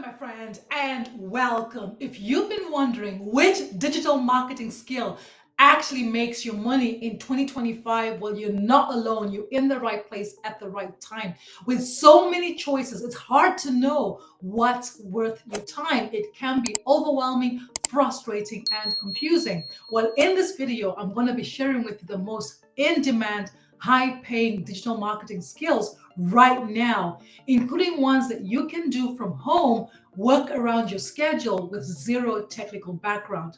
my friend, and welcome. If you've been wondering which digital marketing skill actually makes you money in 2025, well, you're not alone. You're in the right place at the right time. With so many choices, it's hard to know what's worth your time. It can be overwhelming, frustrating, and confusing. Well, in this video, I'm going to be sharing with you the most in-demand, high-paying digital marketing skills right now, including ones that you can do from home, work around your schedule with zero technical background.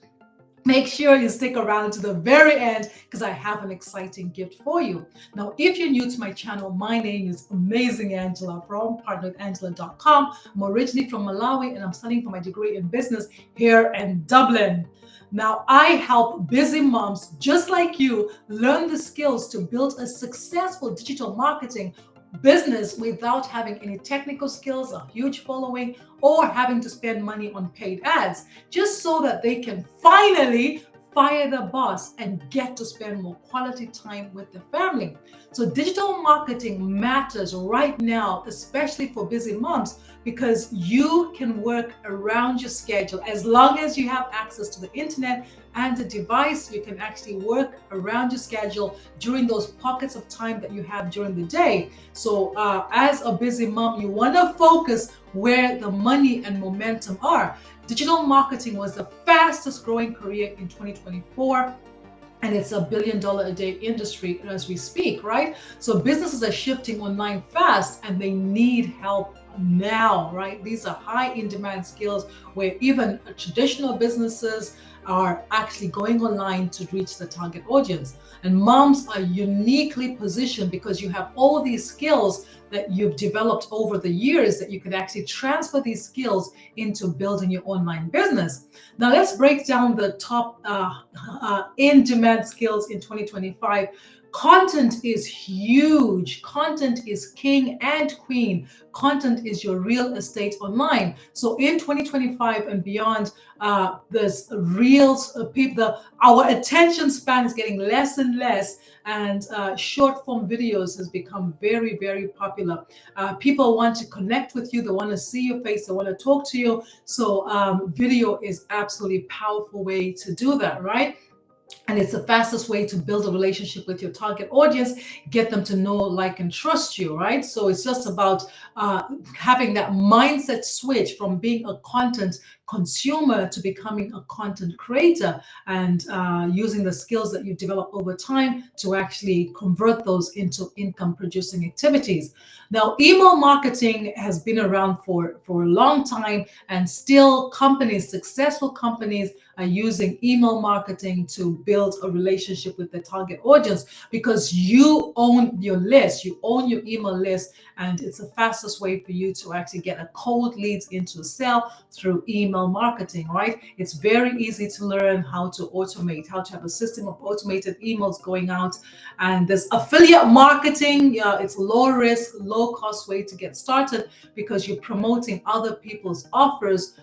Make sure you stick around to the very end because I have an exciting gift for you. Now, if you're new to my channel, my name is Amazing Angela from partnerwithangela.com. I'm originally from Malawi and I'm studying for my degree in business here in Dublin. Now, I help busy moms just like you learn the skills to build a successful digital marketing business without having any technical skills, a huge following, or having to spend money on paid ads, just so that they can finally fire the boss and get to spend more quality time with the family. So digital marketing matters right now, especially for busy moms, because you can work around your schedule. As long as you have access to the internet and the device, you can actually work around your schedule during those pockets of time that you have during the day. So as a busy mom, you want to focus where the money and momentum are. Digital marketing was the fastest growing career in 2024. And it's $1 billion a day industry as we speak, right? So businesses are shifting online fast and they need help now, right? These are high in demand skills where even traditional businesses are actually going online to reach the target audience. And moms are uniquely positioned because you have all these skills that you've developed over the years that you can actually transfer these skills into building your online business. Now let's break down the top in-demand skills in 2025. Content is huge. Content is king and queen. Content is your real estate online. So in 2025 and beyond, there's reels. Our attention span is getting less and less, and short form videos has become very, very popular. People want to connect with you. They want to see your face. They want to talk to you. So video is absolutely powerful way to do that, right? And it's the fastest way to build a relationship with your target audience, get them to know, like, and trust you, right? So it's just about having that mindset switch from being a content consumer to becoming a content creator, and using the skills that you develop over time to actually convert those into income producing activities. Now, email marketing has been around for a long time, and still companies, successful companies, are using email marketing to build a relationship with the target audience, because you own your list, you own your email list, and it's the fastest way for you to actually get a cold leads into a sale through email marketing, right? It's very easy to learn how to automate, how to have a system of automated emails going out. And there's affiliate marketing. It's low risk, low cost way to get started, because you're promoting other people's offers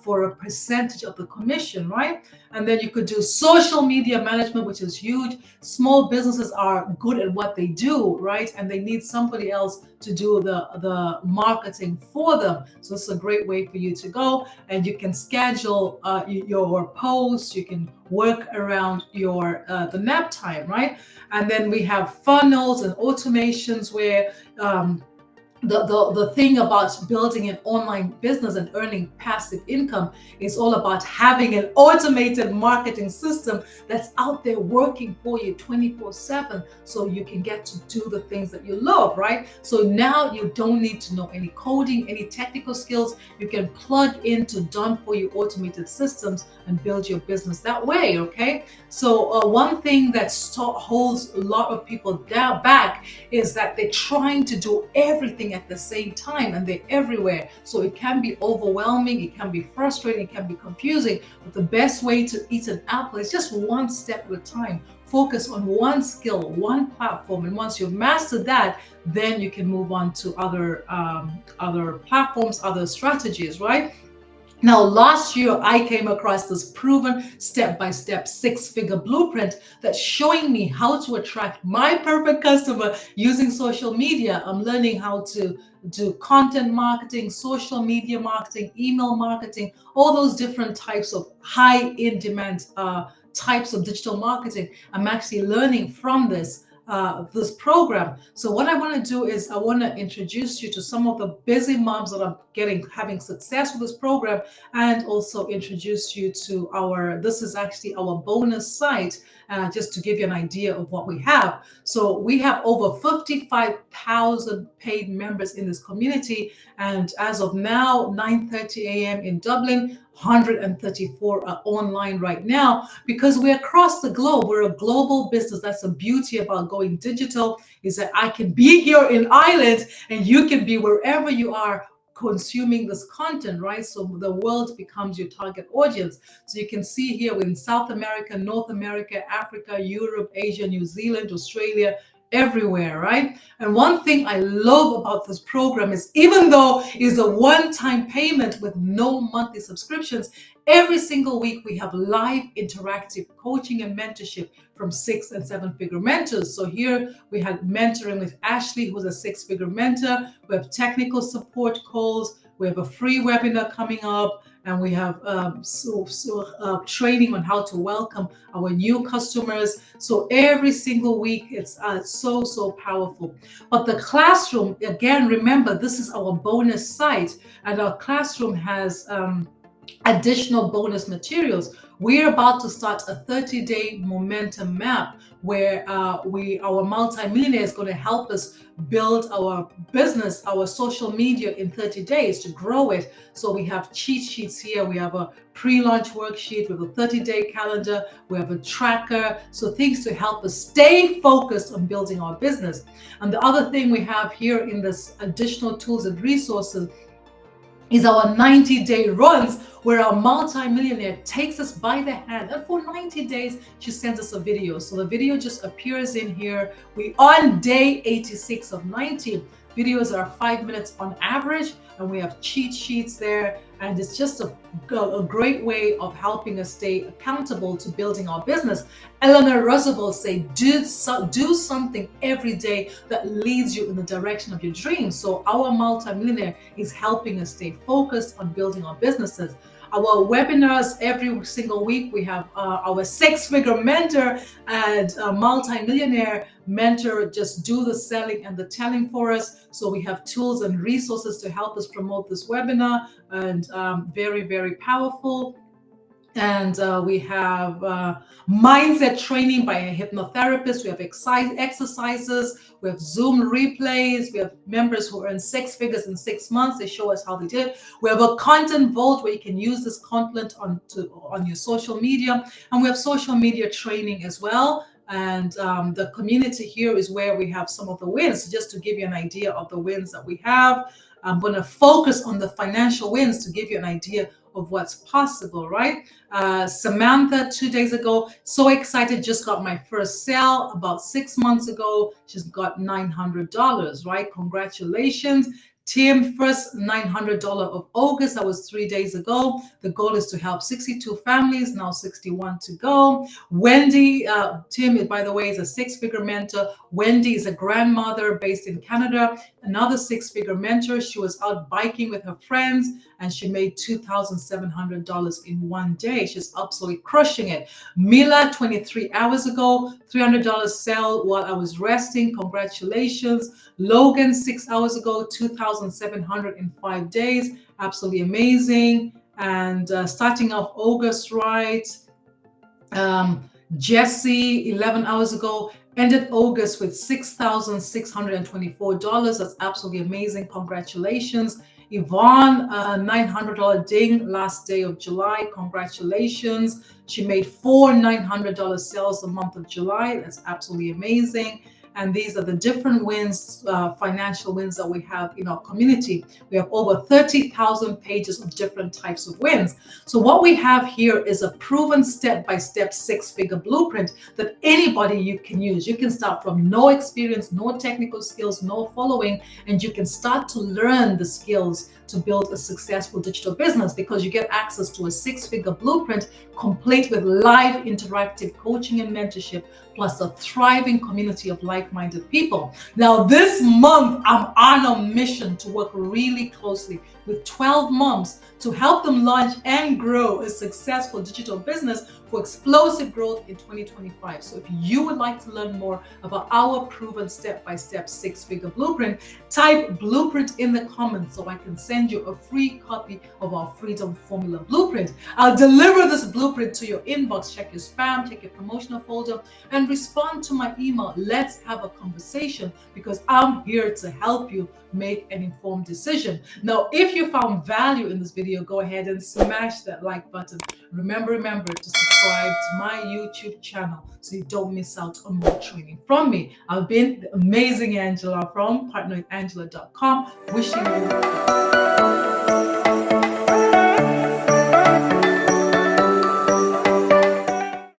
for a percentage of the commission, right? And then you could do social media management, which is huge. Small businesses are good at what they do, right? And they need somebody else to do the marketing for them. So it's a great way for you to go. And you can schedule your posts. You can work around your the nap time, right? And then we have funnels and automations where the thing about building an online business and earning passive income is all about having an automated marketing system that's out there working for you 24/7, so you can get to do the things that you love, right? So now you don't need to know any coding, any technical skills. You can plug into done for you automated systems and build your business that way, okay? So one thing that holds a lot of people back is that they're trying to do everything at the same time, and they're everywhere. So it can be overwhelming, it can be frustrating, it can be confusing. But the best way to eat an apple is just one step at a time. Focus on one skill, one platform, and once you've mastered that, then you can move on to other platforms, other strategies, right? Now, last year, I came across this proven step-by-step six-figure blueprint that's showing me how to attract my perfect customer using social media. I'm learning how to do content marketing, social media marketing, email marketing, all those different types of high in demand types of digital marketing. I'm actually learning from this program. So what I want to do is I want to introduce you to some of the busy moms that are having success with this program, and also introduce you to this is actually our bonus site, just to give you an idea of what we have. So we have over 55,000 paid members in this community. And as of now, 9:30 a.m. in Dublin, 134 are online right now, because we're across the globe. We're a global business. That's the beauty about going digital, is that I can be here in Ireland and you can be wherever you are consuming this content, right? So the world becomes your target audience. So you can see here in South America, North America, Africa, Europe, Asia, New Zealand, Australia, everywhere, right? And one thing I love about this program is, even though it's a one-time payment with no monthly subscriptions, every single week we have live interactive coaching and mentorship from 6 and 7 figure mentors. So here we had mentoring with Ashley, who's a 6-figure mentor. We have technical support calls. We have a free webinar coming up, and we have training on how to welcome our new customers. So every single week, it's so powerful. But the classroom, again, remember, this is our bonus site, and our classroom has additional bonus materials. We're about to start a 30-day momentum map where our multimillionaire is going to help us build our business, our social media in 30 days to grow it. So we have cheat sheets here. We have a pre-launch worksheet with a 30-day calendar. We have a tracker. So things to help us stay focused on building our business. And the other thing we have here in this additional tools and resources is our 90-day runs, where our multimillionaire takes us by the hand, and for 90 days she sends us a video. So the video just appears in here. We on day 86 of 90. Videos are 5 minutes on average, and we have cheat sheets there, and it's just a great way of helping us stay accountable to building our business. Eleanor Roosevelt said, do something every day that leads you in the direction of your dreams. So our multimillionaire is helping us stay focused on building our businesses. Our webinars every single week, we have our 6-figure mentor and multi-millionaire mentor just do the selling and the telling for us. So we have tools and resources to help us promote this webinar, and very powerful. And we have mindset training by a hypnotherapist. We have exercises. We have Zoom replays. We have members who earn 6 figures in 6 months. They show us how they did. We have a content vault where you can use this content on your social media. And we have social media training as well. And the community here is where we have some of the wins. Just to give you an idea of the wins that we have, I'm going to focus on the financial wins to give you an idea of what's possible, right? Samantha, 2 days ago, so excited, just got my first sale about 6 months ago. She's got $900, right? Congratulations. Tim, first $900 of August, that was 3 days ago. The goal is to help 62 families, now 61 to go. Wendy, Tim, by the way, is a 6-figure mentor. Wendy is a grandmother based in Canada, another 6-figure mentor. She was out biking with her friends, and she made $2,700 in 1 day. She's absolutely crushing it. Mila, 23 hours ago, $300 sale while I was resting. Congratulations. Logan, 6 hours ago, $2,700 in 5 days. Absolutely amazing. And starting off August, right? Jesse, 11 hours ago, ended August with $6,624. That's absolutely amazing. Congratulations. Yvonne, $900 ding last day of July. Congratulations. She made 4 $900 sales the month of July. That's absolutely amazing. And these are the different wins, financial wins that we have in our community. We have over 30,000 pages of different types of wins. So what we have here is a proven step-by-step 6-figure blueprint that anybody you can use. You can start from no experience, no technical skills, no following, and you can start to learn the skills to build a successful digital business, because you get access to a six-figure blueprint complete with live interactive coaching and mentorship, plus a thriving community of like-minded people. Now, this month, I'm on a mission to work really closely with 12 moms to help them launch and grow a successful digital business for explosive growth in 2025. So if you would like to learn more about our proven step-by-step six-figure blueprint, type blueprint in the comments so I can send you a free copy of our Freedom Formula Blueprint. I'll deliver this blueprint to your inbox. Check your spam, check your promotional folder, and respond to my email. Let's have a conversation, because I'm here to help you make an informed decision. Now, if you found value in this video, go ahead and smash that like button. Remember to subscribe to my YouTube channel so you don't miss out on more training from me. I've been the amazing Angela from partnerwithangela.com, wishing you